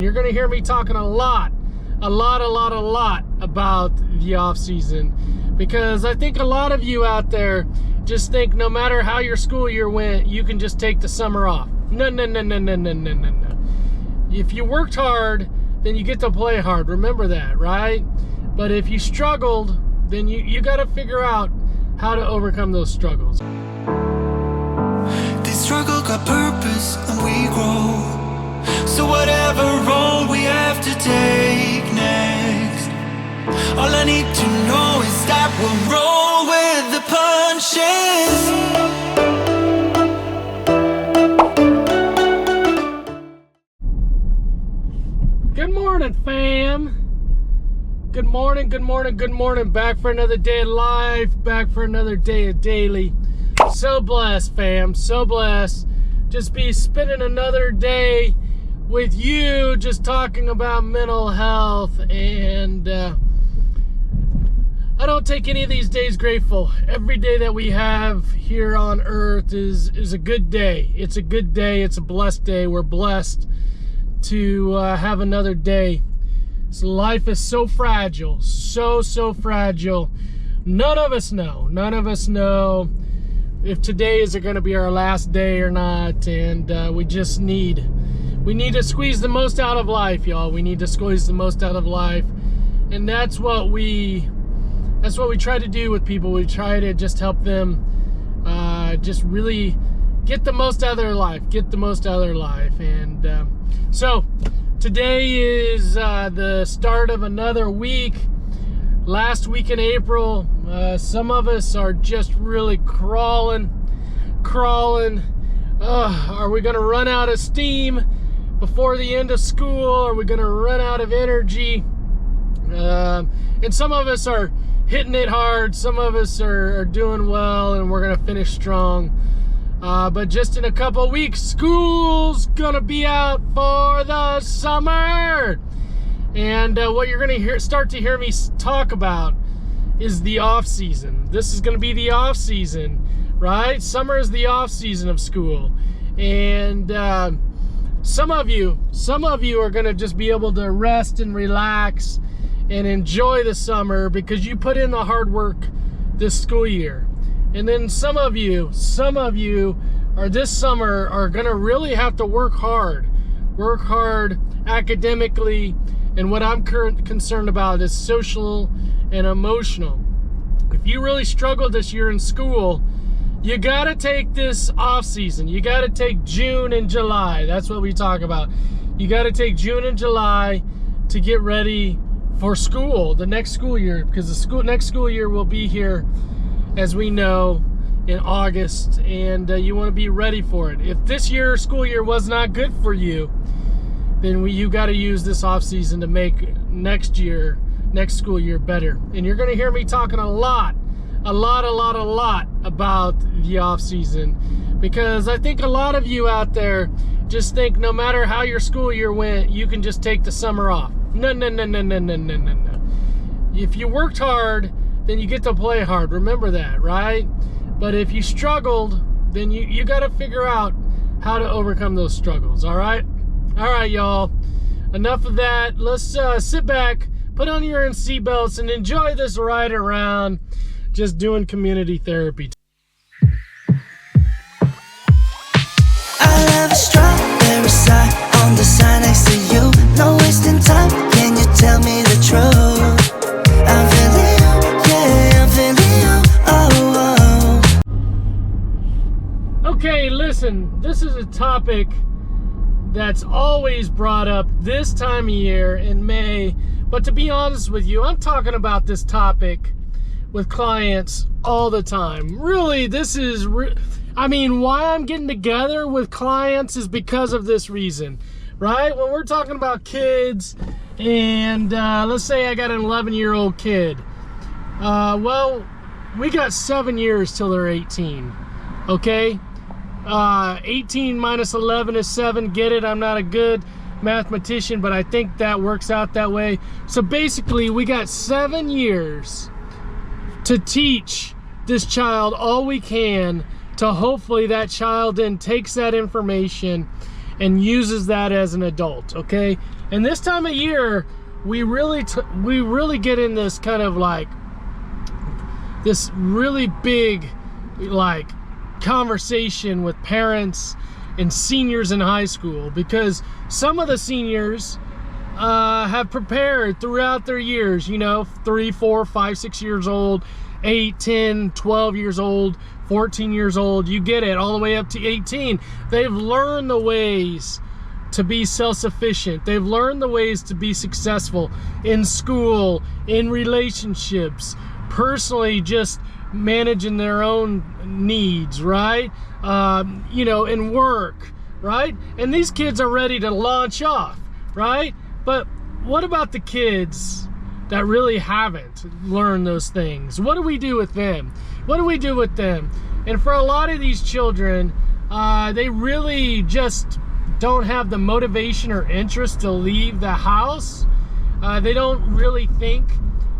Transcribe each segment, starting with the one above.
You're going to hear me talking a lot about the off season, because I think a lot of you out there just think no matter how your school year went, you can just take the summer off. No. If you worked hard, then you get to play hard. Remember that, right? But if you struggled, then you got to figure out how to overcome those struggles. This struggle got purpose and we grow. So whatever road we have to take next, all I need to know is that we'll roll with the punches. Good morning, fam. Good morning. Back for another day of life, back for another day of daily. So blessed, fam, so blessed. Just be spending another day with you, just talking about mental health. And I don't take any of these days grateful. Every day that we have here on earth is a good day. It's a good day. It's a blessed day. We're blessed to have another day. So life is so fragile, so fragile. None of us know if today is going to be our last day or not. And we need to squeeze the most out of life, y'all. We need to squeeze the most out of life. And that's what we try to do with people. We try to just help them just really get the most out of their life, And so today is the start of another week. Last week in April, some of us are just really crawling. Are we gonna run out of steam before the end of school? Are we gonna run out of energy? And some of us are hitting it hard. Some of us are doing well, and we're gonna finish strong. But just in a couple of weeks, school's gonna be out for the summer. And what you're gonna start to hear me talk about is the off season. This is gonna be the off season, right? Summer is the off season of school. And some of you are gonna just be able to rest and relax and enjoy the summer because you put in the hard work this school year. And then some of you are this summer are gonna really have to work hard academically, and what I'm concerned about is social and emotional. If you really struggle this year in school, you gotta take this off season. You gotta take June and July. That's what we talk about. You gotta take June and July to get ready for school, the next school year, because the next school year will be here, as we know, in August, and you want to be ready for it. If this school year was not good for you, then you got to use this off season to make next school year better. And you're going to hear me talking a lot about the off season, because I think a lot of you out there just think no matter how your school year went, you can just take the summer off. No. If you worked hard, then you get to play hard. Remember that, right? But if you struggled, then you got to figure out how to overcome those struggles. All right, y'all. Enough of that. Let's sit back, put on your seatbelts, and enjoy this ride around, just doing community therapy. I love a strawberry side on the side next to you. No wasting time. Can you tell me the truth? I'm feeling you, yeah, I'm feeling you. Oh. Okay, listen, this is a topic that's always brought up this time of year in May, but to be honest with you, I'm talking about this topic with clients all the time. Really, why I'm getting together with clients is because of this reason, right? When we're talking about kids, and let's say I got an 11-year-old kid. Well, we got 7 years till they're 18, okay? 18 minus 11 is 7, get it? I'm not a good mathematician, but I think that works out that way. So basically, we got 7 years to teach this child all we can, to hopefully that child then takes that information and uses that as an adult, okay? And this time of year, we really get in this kind of like this really big like conversation with parents and seniors in high school, because some of the seniors have prepared throughout their years, 3, 4, 5, 6 years old, 8, 10, 12 years old, 14 years old, you get it, all the way up to 18. They've learned the ways to be self-sufficient. They've learned the ways to be successful in school, in relationships, personally, just managing their own needs, right? In work, right? And these kids are ready to launch off, right? But what about the kids that really haven't learned those things? What do we do with them? What do we do with them? And for a lot of these children, they really just don't have the motivation or interest to leave the house. They don't really think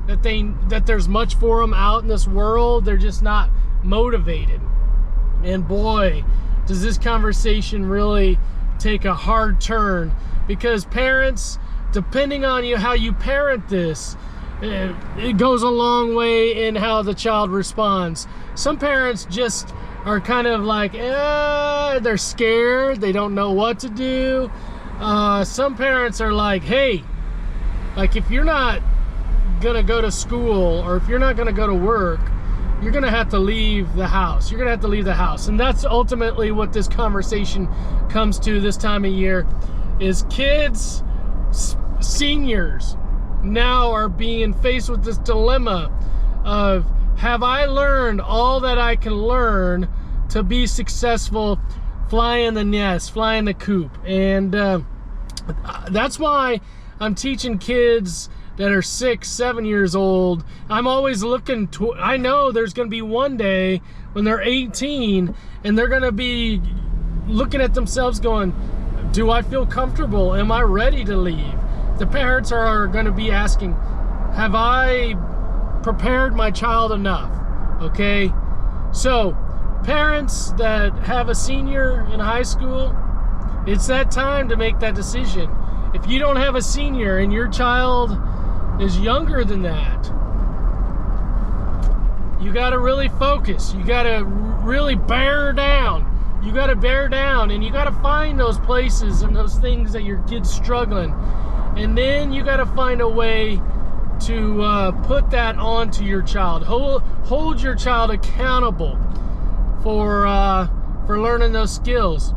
that there's much for them out in this world. They're just not motivated. And boy, does this conversation really take a hard turn, because parents, depending on how you parent this, it goes a long way in how the child responds. Some parents just are kind of like, they're scared, they don't know what to do. Some parents are like, hey, like if you're not gonna go to school, or if you're not gonna go to work, you're gonna have to leave the house. You're gonna have to leave the house. And that's ultimately what this conversation comes to this time of year, is kids, seniors now are being faced with this dilemma of, have I learned all that I can learn to be successful flying the nest, flying the coop? And that's why I'm teaching kids that are 6, 7 years old. I'm always looking to, I know there's gonna be one day when they're 18 and they're gonna be looking at themselves going, do I feel comfortable? Am I ready to leave? The parents are gonna be asking, have I prepared my child enough? Okay, so parents that have a senior in high school, it's that time to make that decision. If you don't have a senior and your child is younger than that, you got to really focus. You got to really bear down. You got to bear down, and you got to find those places and those things that your kid's struggling, and then you got to find a way to put that onto your child. Hold your child accountable for learning those skills.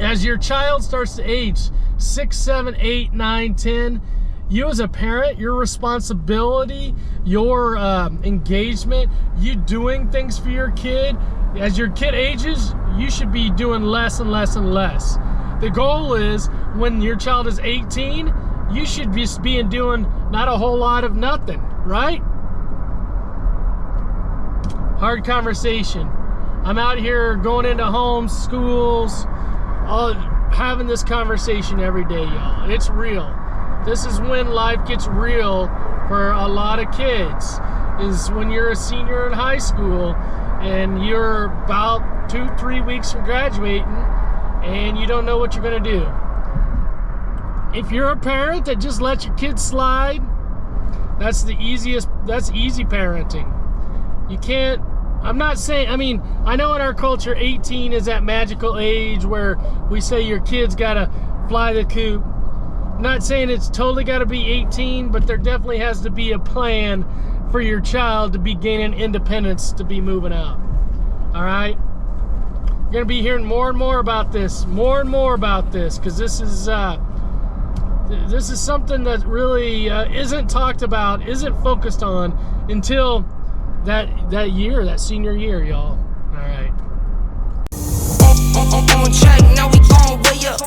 As your child starts to age 6, 7, 8, 9, 10, you as a parent, your responsibility, your engagement, you doing things for your kid, as your kid ages, you should be doing less and less and less. The goal is, when your child is 18, you should be doing not a whole lot of nothing, right? Hard conversation. I'm out here going into homes, schools, having this conversation every day, y'all. It's real. This is when life gets real for a lot of kids, is when you're a senior in high school and you're about 2-3 weeks from graduating and you don't know what you're gonna do. If you're a parent that just lets your kids slide, that's easy parenting. You can't, I'm not saying, I know in our culture 18 is that magical age where we say your kid's gotta fly the coop. I'm not saying it's totally gotta be 18, but there definitely has to be a plan for your child to be gaining independence, to be moving out. All right? You're gonna be hearing more and more about this, because this is something that really isn't talked about, isn't focused on until that year, that senior year, y'all. All right. On track, now we on way up.